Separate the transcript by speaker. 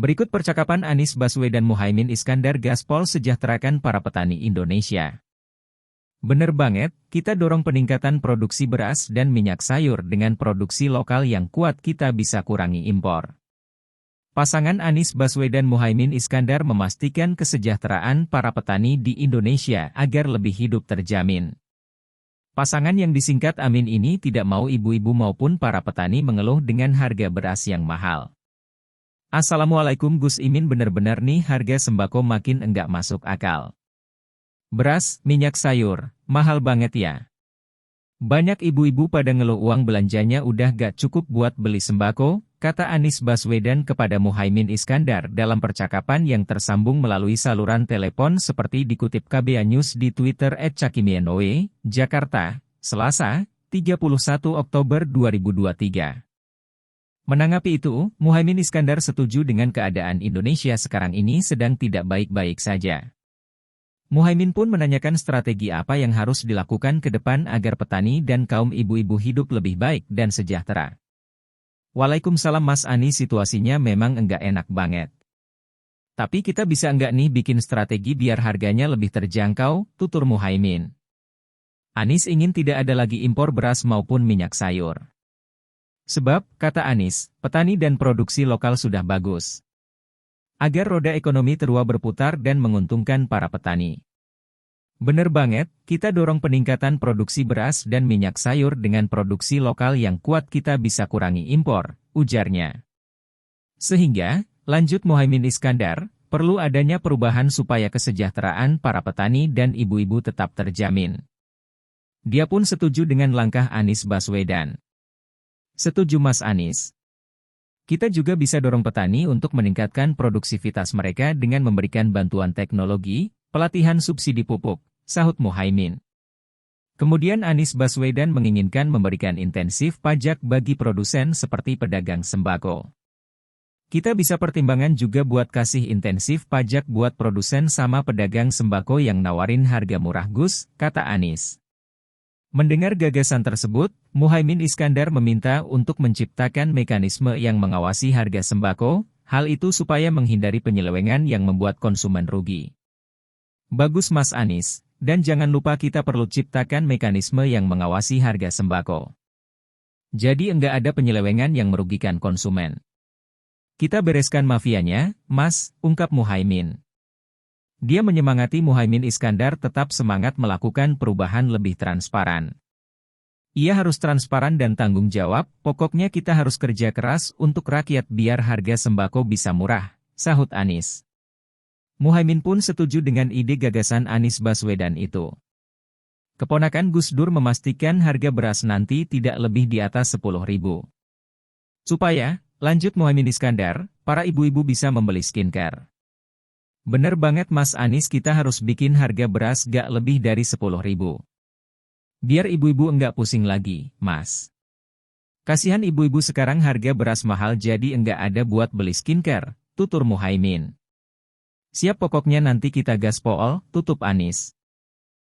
Speaker 1: Berikut percakapan Anies Baswedan Muhaimin Iskandar gaspol sejahterakan para petani Indonesia. Bener banget, kita dorong peningkatan produksi beras dan minyak sayur dengan produksi lokal yang kuat kita bisa kurangi impor. Pasangan Anies Baswedan Muhaimin Iskandar memastikan kesejahteraan para petani di Indonesia agar lebih hidup terjamin. Pasangan yang disingkat Amin ini tidak mau ibu-ibu maupun para petani mengeluh dengan harga beras yang mahal. Assalamualaikum Gus Imin, bener-bener nih harga sembako makin enggak masuk akal. Beras, minyak sayur, mahal banget ya. Banyak ibu-ibu pada ngeluh uang belanjanya udah gak cukup buat beli sembako, kata Anies Baswedan kepada Muhaimin Iskandar dalam percakapan yang tersambung melalui saluran telepon seperti dikutip KBA News di Twitter @cakimienoe, Jakarta, Selasa, 31 Oktober 2023. Menanggapi itu, Muhaimin Iskandar setuju dengan keadaan Indonesia sekarang ini sedang tidak baik-baik saja. Muhaimin pun menanyakan strategi apa yang harus dilakukan ke depan agar petani dan kaum ibu-ibu hidup lebih baik dan sejahtera. Waalaikumsalam Mas Anies, situasinya memang enggak enak banget. Tapi kita bisa enggak nih bikin strategi biar harganya lebih terjangkau, tutur Muhaimin. Anies ingin tidak ada lagi impor beras maupun minyak sayur. Sebab, kata Anies, petani dan produksi lokal sudah bagus. Agar roda ekonomi terus berputar dan menguntungkan para petani. Bener banget, kita dorong peningkatan produksi beras dan minyak sayur dengan produksi lokal yang kuat kita bisa kurangi impor, ujarnya. Sehingga, lanjut Muhaimin Iskandar, perlu adanya perubahan supaya kesejahteraan para petani dan ibu-ibu tetap terjamin. Dia pun setuju dengan langkah Anies Baswedan. Setuju Mas Anies. Kita juga bisa dorong petani untuk meningkatkan produksivitas mereka dengan memberikan bantuan teknologi, pelatihan subsidi pupuk, sahut Muhaimin. Kemudian Anies Baswedan menginginkan memberikan intensif pajak bagi produsen seperti pedagang sembako. Kita bisa pertimbangan juga buat kasih intensif pajak buat produsen sama pedagang sembako yang nawarin harga murah Gus, kata Anies. Mendengar gagasan tersebut, Muhaimin Iskandar meminta untuk menciptakan mekanisme yang mengawasi harga sembako, hal itu supaya menghindari penyelewengan yang membuat konsumen rugi. Bagus Mas Anies, dan jangan lupa kita perlu ciptakan mekanisme yang mengawasi harga sembako. Jadi enggak ada penyelewengan yang merugikan konsumen. Kita bereskan mafianya, Mas, ungkap Muhaimin. Dia menyemangati Muhaimin Iskandar tetap semangat melakukan perubahan lebih transparan. Ia harus transparan dan tanggung jawab, pokoknya kita harus kerja keras untuk rakyat biar harga sembako bisa murah, sahut Anies. Muhaimin pun setuju dengan ide gagasan Anies Baswedan itu. Keponakan Gus Dur memastikan harga beras nanti tidak lebih di atas 10.000. Supaya, lanjut Muhaimin Iskandar, para ibu-ibu bisa membeli skincare. Bener banget Mas Anies, kita harus bikin harga beras gak lebih dari 10.000. Biar ibu-ibu enggak pusing lagi, Mas. Kasihan ibu-ibu sekarang harga beras mahal jadi enggak ada buat beli skincare, tutur Muhaimin. Siap, pokoknya nanti kita gaspol, tutup Anies.